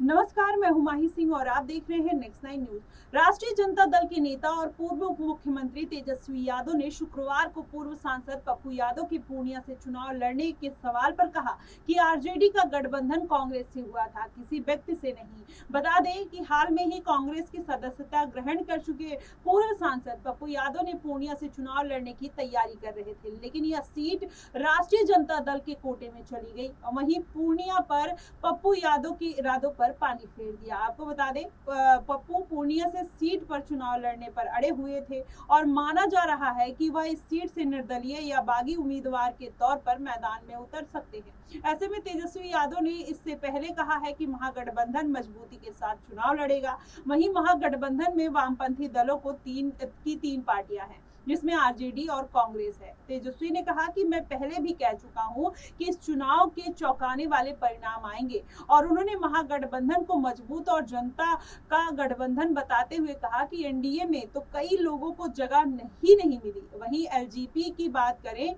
नमस्कार, मैं हुमायूं सिंह और आप देख रहे हैं नेक्स्ट नाइन न्यूज। राष्ट्रीय जनता दल के नेता और पूर्व उप मुख्यमंत्री तेजस्वी यादव ने शुक्रवार को पूर्व सांसद पप्पू यादव के पूर्णिया से चुनाव लड़ने के सवाल पर कहा कि आरजेडी का गठबंधन कांग्रेस से हुआ था, किसी व्यक्ति से नहीं। बता दें कि हाल में ही कांग्रेस की सदस्यता ग्रहण कर चुके पूर्व सांसद पप्पू यादव ने पूर्णिया से चुनाव लड़ने की तैयारी कर रहे थे, लेकिन यह सीट राष्ट्रीय जनता दल के कोटे में चली गई। वहीं पूर्णिया पर पप्पू यादव के इरादों पर पानी फेर दिया। आपको बता दें, पप्पू पूर्णिया से सीट पर चुनाव लड़ने पर अड़े हुए थे और माना जा रहा है कि वह इस सीट से निर्दलीय या बागी उम्मीदवार के तौर पर मैदान में उतर सकते हैं। ऐसे में तेजस्वी यादव ने इससे पहले कहा है कि महागठबंधन मजबूती के साथ चुनाव लड़ेगा। वहीं महागठबंधन में वामपंथी दलों को तीन पार्टियां हैं, जिसमें आरजेडी और कांग्रेस है। तेजस्वी ने कहा कि मैं पहले भी कह चुका हूं कि इस चुनाव के चौंकाने वाले परिणाम आएंगे, और उन्होंने महागठबंधन को मजबूत और जनता का गठबंधन बताते हुए कहा कि एनडीए में तो कई लोगों को जगह नहीं मिली। वहीं एलजेपी की बात करें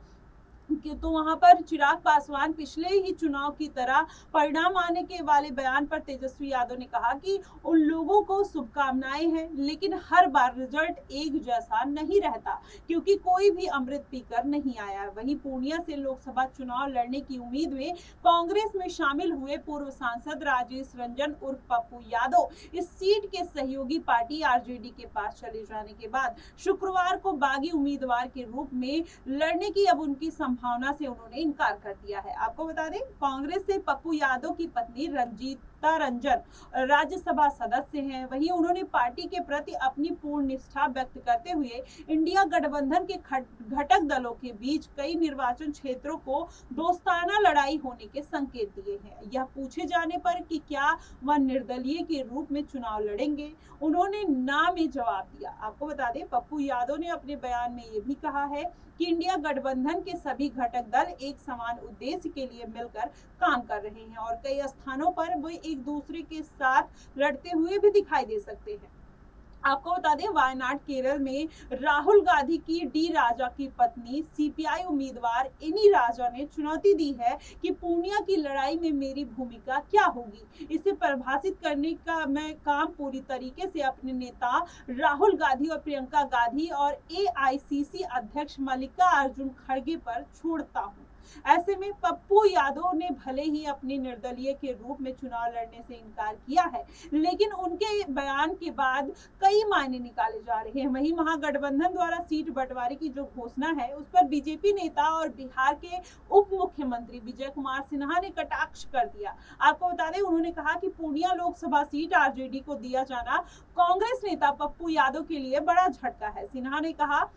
कि तो वहां पर चिराग पासवान पिछले ही चुनाव की तरह परिणाम आने के वाले बयान पर तेजस्वी यादव ने कहा कि उन लोगों को शुभकामनाएं हैं, लेकिन हर बार रिजल्ट एक जैसा नहीं रहता, क्योंकि कोई भी अमृत पीकर नहीं आया। वहीं पूर्णिया से लोकसभा चुनाव लड़ने की उम्मीद में कांग्रेस में शामिल हुए पूर्व सांसद राजेश रंजन उर्फ पप्पू यादव इस सीट के सहयोगी पार्टी आरजेडी के पास चले जाने के बाद शुक्रवार को बागी उम्मीदवार के रूप में लड़ने की अब उनकी संभावना से उन्होंने इनकार कर दिया है। आपको बता दें, कांग्रेस से पप्पू यादव की पत्नी रंजीता रंजन राज्यसभा सदस्य हैं। वहीं उन्होंने पार्टी के प्रति अपनी पूर्ण निष्ठा व्यक्त करते हुए इंडिया गठबंधन के घटक दलों के बीच कई निर्वाचन क्षेत्रों को दोस्ताना लड़ाई होने के संकेत दिए हैं। यह पूछे जाने पर कि क्या वह निर्दलीय के रूप में चुनाव लड़ेंगे, उन्होंने ना में जवाब दिया। आपको बता दें, पप्पू यादव ने अपने बयान में यह भी कहा है कि इंडिया गठबंधन के सभी घटक दल एक समान उद्देश्य के लिए मिलकर काम कर रहे हैं और कई स्थानों पर वे एक दूसरे के साथ लड़ते हुए भी दिखाई दे सकते हैं। आपको बता दें, वायनाड केरल में राहुल गांधी की डी राजा की पत्नी सीपीआई उम्मीदवार एनी राजा ने चुनौती दी है कि पूर्णिया की लड़ाई में मेरी भूमिका क्या होगी। इसे परिभाषित करने का मैं काम पूरी तरीके से अपने नेता राहुल गांधी और प्रियंका गांधी और एआईसीसी अध्यक्ष मल्लिकार्जुन खड़गे पर छोड़ता हूँ। ऐसे में पप्पू यादव ने भले ही अपनी निर्दलीय के रूप में चुनाव लड़ने से इनकार किया है, लेकिन उनके बयान के बाद कई मायने निकाले जा रहे हैं। वहीं महागठबंधन द्वारा सीट बंटवारे की जो घोषणा है, उस पर बीजेपी नेता और बिहार के उप मुख्यमंत्री विजय कुमार सिन्हा ने कटाक्ष कर दिया। आपको बता दें, उन्होंने कहा कि पूर्णिया लोकसभा सीट आरजेडी को दिया जाना कांग्रेस नेता पप्पू यादव के लिए बड़ा झटका है। सिन्हा ने कहा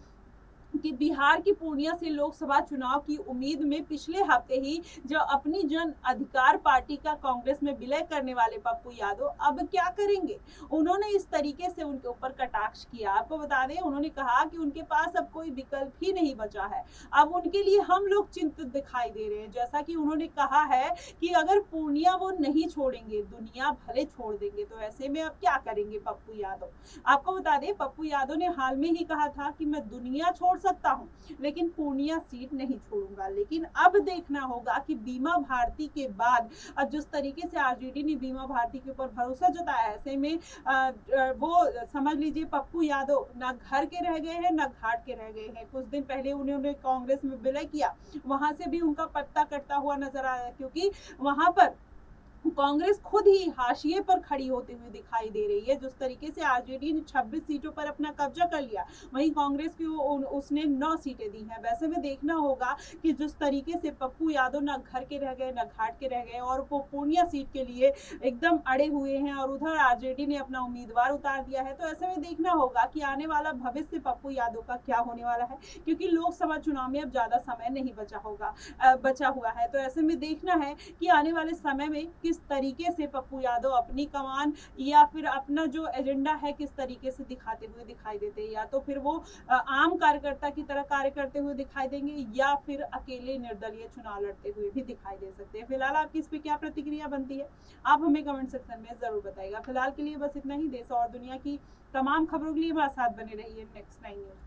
कि बिहार की पूर्णिया से लोकसभा चुनाव की उम्मीद में पिछले हफ्ते ही जो अपनी जन अधिकार पार्टी का कांग्रेस में विलय करने वाले पप्पू यादव अब क्या करेंगे। उन्होंने इस तरीके से उनके ऊपर कटाक्ष किया। आपको बता दें, उन्होंने कहा कि उनके पास अब कोई विकल्प ही नहीं बचा है, अब उनके लिए हम लोग चिंतित दिखाई दे रहे हैं। जैसा कि उन्होंने कहा है कि अगर पूर्णिया वो नहीं छोड़ेंगे, दुनिया भले छोड़ देंगे, तो ऐसे में अब क्या करेंगे पप्पू यादव। आपको बता दें, पप्पू यादव ने हाल में ही कहा था कि मैं दुनिया छोड़ सकता हूं, लेकिन पूर्णिया सीट नहीं छोड़ूंगा। लेकिन अब देखना होगा कि बीमा भारती के बाद अब जिस तरीके से आरजेडी ने बीमा भारती के ऊपर भरोसा जताया है, ऐसे में वो समझ लीजिए पप्पू यादव ना घर के रह गए हैं ना घाट के रह गए हैं। कुछ दिन पहले उन्होंने कांग्रेस में विलय किया, वहां से भी उनका पत्ता कटता हुआ नजर आया, क्योंकि वहां पर कांग्रेस खुद ही हाशिए पर खड़ी होते हुए दिखाई दे रही है। जिस तरीके से आरजेडी ने 26 सीटों पर अपना कब्जा कर लिया, वहीं कांग्रेस की उसने 9 सीटें दी हैं। वैसे में देखना होगा कि जिस तरीके से पप्पू यादव ना घर के रह गए ना घाट के रह गए और वो पूर्णिया सीट के लिए एकदम अड़े हुए हैं, और उधर आरजेडी ने अपना उम्मीदवार उतार दिया है। तो ऐसे में देखना होगा कि आने वाला भविष्य पप्पू यादव का क्या होने वाला है, क्योंकि लोकसभा चुनाव में अब ज्यादा समय नहीं बचा हुआ है। तो ऐसे में देखना है कि आने वाले समय में किस तरीके से पप्पू यादव अपनी कमान या फिर अपना जो एजेंडा है किस तरीके से दिखाते हुए दिखाई देते हैं। या तो फिर वो आम कार्यकर्ता की तरह कार्य करते हुए दिखाई देंगे, या फिर अकेले निर्दलीय चुनाव लड़ते हुए भी दिखाई दे सकते हैं। फिलहाल आपकी इस पे क्या प्रतिक्रिया बनती है, आप हमें कमेंट सेक्शन में जरूर बताइएगा। फिलहाल के लिए बस इतना ही। देश और दुनिया की तमाम खबरों के लिए हमारे साथ बने रहिए नेक्स्ट 9 न्यूज।